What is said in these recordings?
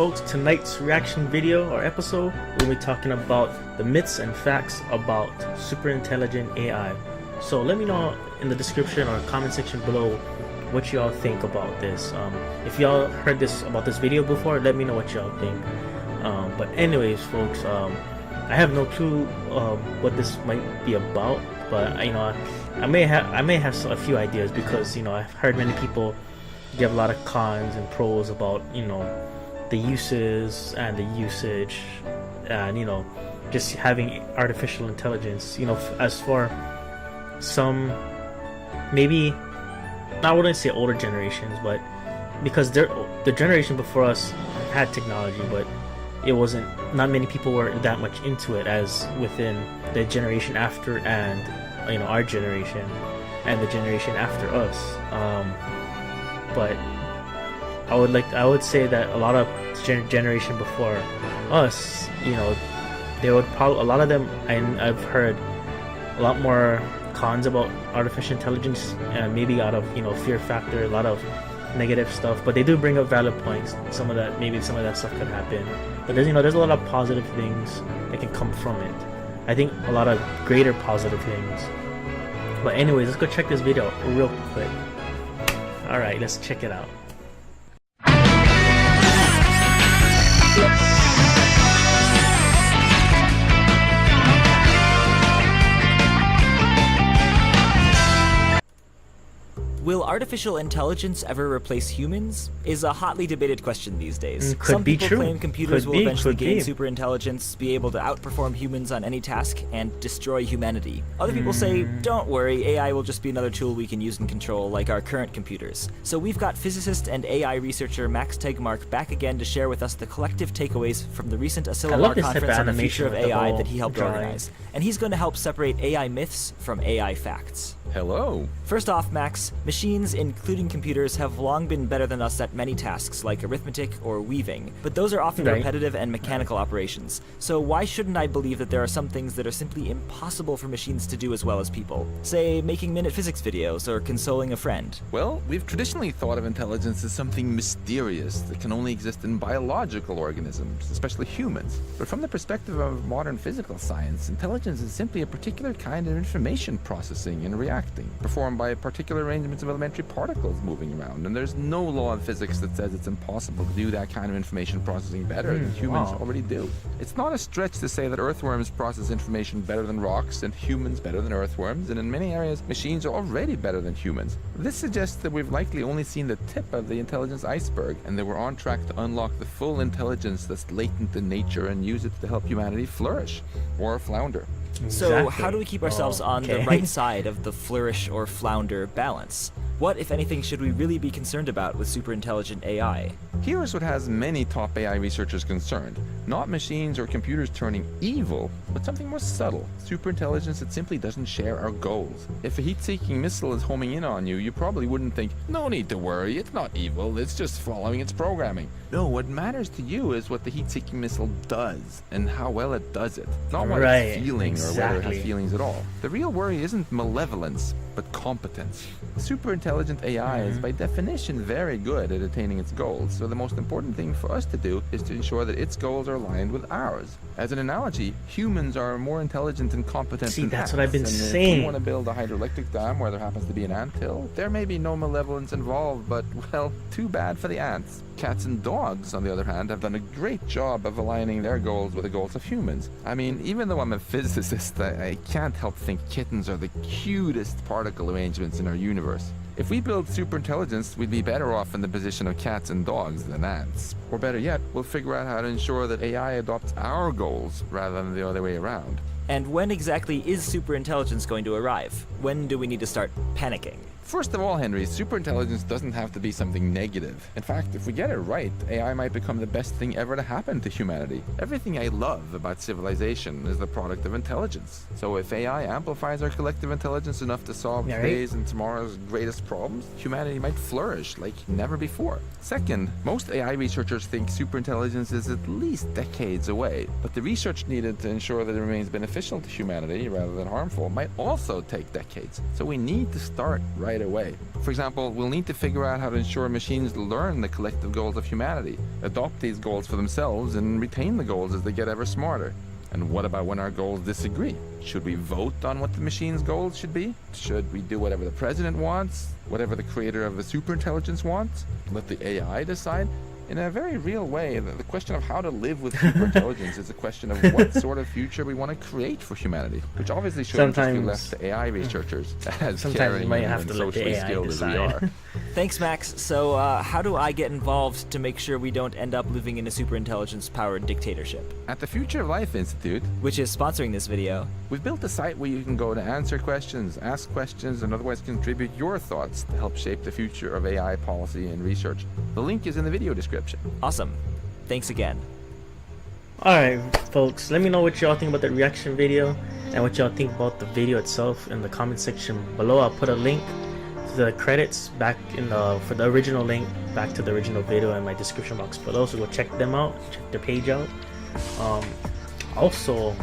folks, tonight's reaction video or episode, we'll be talking about the myths and facts about superintelligent AI. So let me know in the description or comment section below what y'all think about this. If y'all heard about this video before, let me know what y'all think. But anyways, folks, I have no clue what this might be about, but I may have a few ideas, because I've heard many people give a lot of cons and pros about the uses and the usage, and just having artificial intelligence. As for some, maybe I wouldn't say older generations, but because the generation before us had technology, but not many people were that much into it as within the generation after, and our generation and the generation after us. But I would say that a lot of generation before us, they would probably, a lot of them, I've heard a lot more cons about artificial intelligence, and maybe out of fear factor, a lot of negative stuff, but they do bring up valid points. Maybe some of that stuff could happen, but there's a lot of positive things that can come from it. I think a lot of greater positive things. But anyways, let's go check this video real quick. Alright, let's check it out. Will artificial intelligence ever replace humans? Is a hotly debated question these days. Could Some be people true. claim computers will eventually gain be. superintelligence, be able to outperform humans on any task, and destroy humanity. Other people say, don't worry, AI will just be another tool we can use and control like our current computers. So we've got physicist and AI researcher Max Tegmark back again to share with us the collective takeaways from the recent Asilomar conference on the future of AI that he helped organize. And he's going to help separate AI myths from AI facts. Hello. First off, Max, machines, including computers, have long been better than us at many tasks like arithmetic or weaving, but those are often repetitive and mechanical operations. So why shouldn't I believe that there are some things that are simply impossible for machines to do as well as people? Say, making minute physics videos or consoling a friend. Well, we've traditionally thought of intelligence as something mysterious that can only exist in biological organisms, especially humans. But from the perspective of modern physical science, intelligence is simply a particular kind of information processing and reacting, performed by particular arrangements of elementary particles moving around, and there's no law of physics that says it's impossible to do that kind of information processing better than humans already do. It's not a stretch to say that earthworms process information better than rocks, and humans better than earthworms, and in many areas, machines are already better than humans. This suggests that we've likely only seen the tip of the intelligence iceberg, and that we're on track to unlock the full intelligence that's latent in nature and use it to help humanity flourish, or flounder. So how do we keep ourselves on the right side of the flourish or flounder balance? What, if anything, should we really be concerned about with superintelligent AI? Here's what has many top AI researchers concerned. Not machines or computers turning evil, but something more subtle. Superintelligence that simply doesn't share our goals. If a heat-seeking missile is homing in on you, you probably wouldn't think, no need to worry, it's not evil, it's just following its programming. No, what matters to you is what the heat-seeking missile does, and how well it does it. Not what it's feeling or whether it has feelings at all. The real worry isn't malevolence, but competence. Superintelligent AI is by definition very good at attaining its goals, so the most important thing for us to do is to ensure that its goals are aligned with ours. As an analogy, humans are more intelligent and competent than that's ants, what I've been and saying. If you want to build a hydroelectric dam where there happens to be an anthill, there may be no malevolence involved, but, well, too bad for the ants. Cats and dogs, on the other hand, have done a great job of aligning their goals with the goals of humans. I mean, even though I'm a physicist, I can't help think kittens are the cutest particle arrangements in our universe. If we build superintelligence, we'd be better off in the position of cats and dogs than ants. Or better yet, we'll figure out how to ensure that AI adopts our goals rather than the other way around. And when exactly is superintelligence going to arrive? When do we need to start panicking? First of all, Henry, superintelligence doesn't have to be something negative. In fact, if we get it right, AI might become the best thing ever to happen to humanity. Everything I love about civilization is the product of intelligence. So if AI amplifies our collective intelligence enough to solve today's and tomorrow's greatest problems, humanity might flourish like never before. Second, most AI researchers think superintelligence is at least decades away, but the research needed to ensure that it remains beneficial to humanity rather than harmful might also take decades. So we need to start right right away. For example, we'll need to figure out how to ensure machines learn the collective goals of humanity, adopt these goals for themselves, and retain the goals as they get ever smarter. And what about when our goals disagree? Should we vote on what the machine's goals should be? Should we do whatever the president wants? Whatever the creator of the superintelligence wants? Let the AI decide? In a very real way, the question of how to live with superintelligence is a question of what sort of future we want to create for humanity, which obviously shouldn't just be left to AI researchers, as Sometimes caring you might have and to let the socially AI skilled as we decide. are. Thanks, Max. So, how do I get involved to make sure we don't end up living in a superintelligence-powered dictatorship? At the Future of Life Institute, Which is sponsoring this video. we've built a site where you can go to answer questions, ask questions, and otherwise contribute your thoughts to help shape the future of AI policy and research. The link is in the video description. Awesome. Thanks again. Alright folks, let me know what y'all think about the reaction video and what y'all think about the video itself in the comment section below. I'll put a link to the credits back in the for the original link back to the original video in my description box below, so go check them out, check their page out. Also,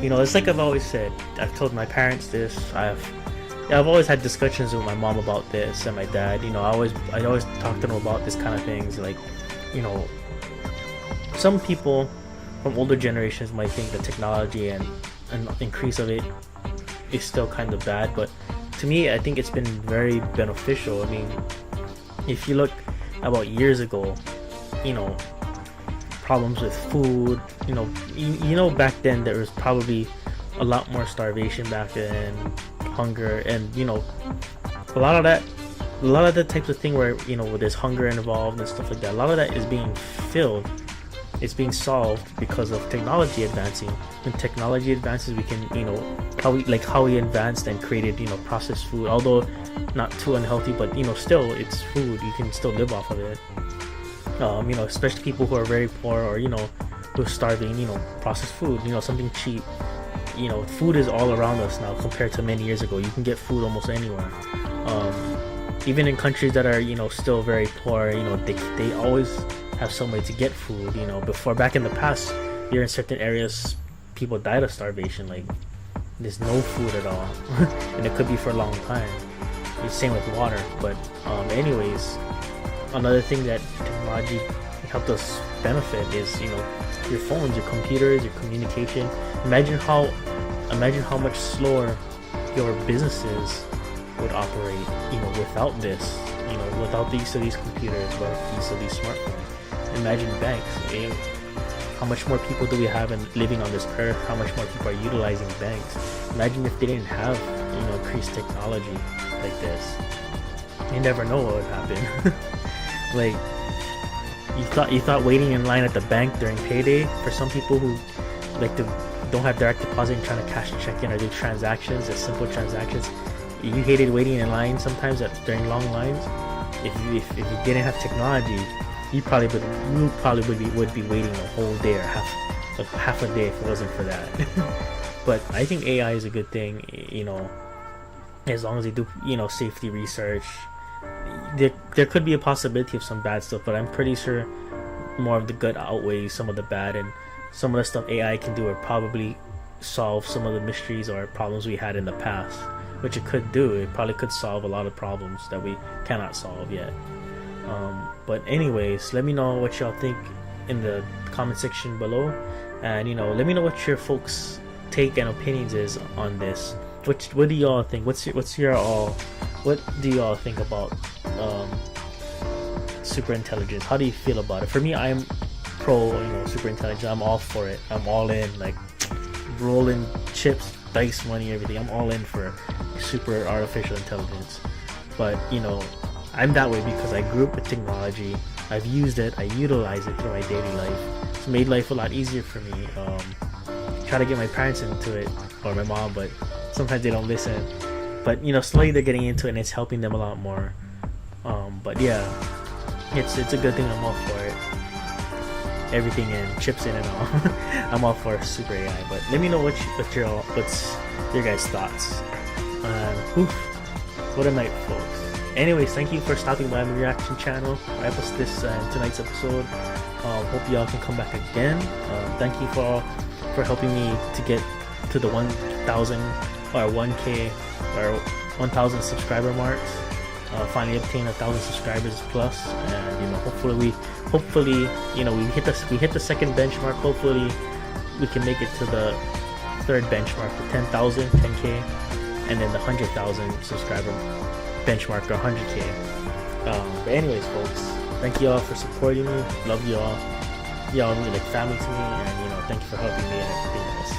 you know, it's like I've always said, I've told my parents this, I've always had discussions with my mom about this and my dad. You know, I always talk to them about this kind of things. Like, you know, some people from older generations might think the technology and increase of it is still kind of bad, but to me, I think it's been very beneficial. I mean, if you look about years ago, you know, problems with food, you know, back then there was probably a lot more starvation back then, hunger, and you know, a lot of the types of thing where, you know, where there's hunger involved and stuff like that, a lot of that is being filled, it's being solved because of technology advancing. When technology advances, we can, you know, how we advanced and created, you know, processed food, although not too unhealthy, but you know, still it's food, you can still live off of it. You know, especially people who are very poor, or you know, who are starving, you know, processed food, you know, something cheap. You know, food is all around us now compared to many years ago. You can get food almost anywhere. Even in countries that are, you know, still very poor, you know, they always have some way to get food. You know, back in the past, here in certain areas, people died of starvation. Like, there's no food at all, and it could be for a long time. It's same with water. But anyways, another thing that technology helped us benefit is, you know, your phones, your computers, your communication. Imagine how much slower your businesses would operate, you know, without this, you know, without the use of these computers, without the use of these smartphones. Imagine banks. How much more people do we have living on this earth? How much more people are utilizing banks? Imagine if they didn't have, you know, increased technology like this. You never know what would happen. Like, you thought waiting in line at the bank during payday, for some people who like to don't have direct deposit and trying to cash check in or do transactions, the simple transactions, you hated waiting in line sometimes during long lines. If you didn't have technology, you probably would be waiting a whole day or half a day if it wasn't for that. But I think AI is a good thing, you know, as long as they do, you know, safety research. There could be a possibility of some bad stuff, but I'm pretty sure more of the good outweighs some of the bad, and some of the stuff AI can do would probably solve some of the mysteries or problems we had in the past, which it could do. It probably could solve a lot of problems that we cannot solve yet. But anyways, let me know what y'all think in the comment section below, and you know, let me know what your folks' take and opinions is on this. What do y'all think? What do y'all think about superintelligence? How do you feel about it? For me, I'm pro, you know, superintelligence. I'm all for it. I'm all in, like rolling chips, dice money, everything. I'm all in for super artificial intelligence. But you know, I'm that way because I grew up with technology. I've used it. I utilize it through my daily life. It's made life a lot easier for me. Try to get my parents into it, or my mom, but sometimes they don't listen. But you know, slowly they're getting into it, and it's helping them a lot more. But yeah, it's a good thing. I'm all for it. Everything in, chips in and all. I'm all for super AI. But let me know what's your guys' thoughts. What a night, folks. Anyways, thank you for stopping by my reaction channel. I post this tonight's episode. Hope y'all can come back again. Thank you for helping me to get to the 1,000 or 1K or 1,000 subscriber marks. Finally obtain 1,000 subscribers plus, and hopefully we hit the second benchmark. Hopefully we can make it to the third benchmark, the 10,000, 10K, and then the 100,000 subscriber benchmark, or 100K. But anyways, folks, thank you all for supporting me. Love you all. Y'all really like family to me, and thank you for helping me and everything else.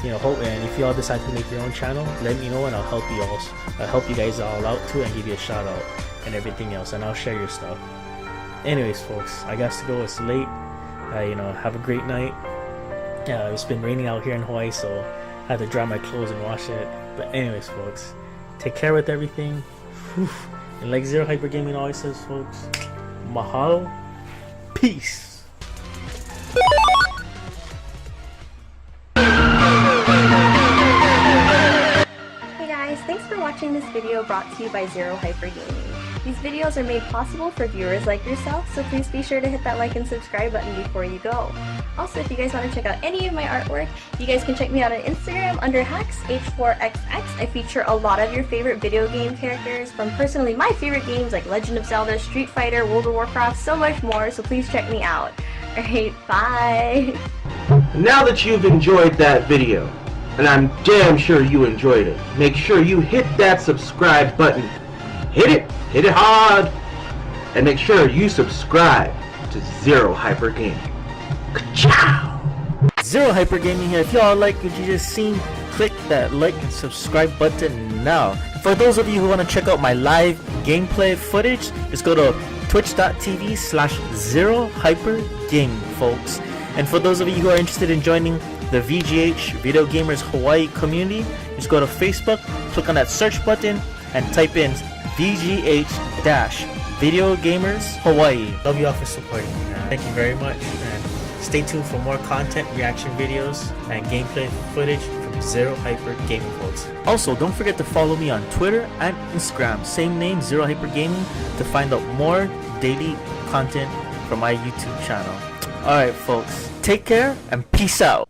And if y'all decide to make your own channel, let me know and I'll help you all. I'll help you guys all out too and give you a shout out and everything else, and I'll share your stuff. Anyways, folks, I got to go. It's late. Have a great night. It's been raining out here in Hawaii, so I had to dry my clothes and wash it. But anyways, folks, take care with everything. Whew. And like Zero Hyper Gaming always says, folks, mahalo, peace. Thanks for watching this video brought to you by Zero Hyper Gaming. These videos are made possible for viewers like yourself, so please be sure to hit that like and subscribe button before you go. Also, if you guys want to check out any of my artwork, you guys can check me out on Instagram under HacksH4XX. I feature a lot of your favorite video game characters, from personally my favorite games like Legend of Zelda, Street Fighter, World of Warcraft, so much more, so please check me out. Alright, bye! Now that you've enjoyed that video, and I'm damn sure you enjoyed it, make sure you hit that subscribe button. Hit it hard, and make sure you subscribe to Zero Hyper Gaming. Ka-chow! Zero Hyper Gaming here. If y'all like what you just seen, click that like and subscribe button now. For those of you who want to check out my live gameplay footage, just go to twitch.tv/zerohypergaming, folks. And for those of you who are interested in joining the VGH Video Gamers Hawaii community, just go to Facebook, click on that search button, and type in VGH-Video Gamers Hawaii. Love you all for supporting me, man. Thank you very much, and stay tuned for more content, reaction videos, and gameplay footage from Zero Hyper Gaming, folks. Also, don't forget to follow me on Twitter and Instagram, same name, Zero Hyper Gaming, to find out more daily content from my YouTube channel. Alright, folks, take care and peace out.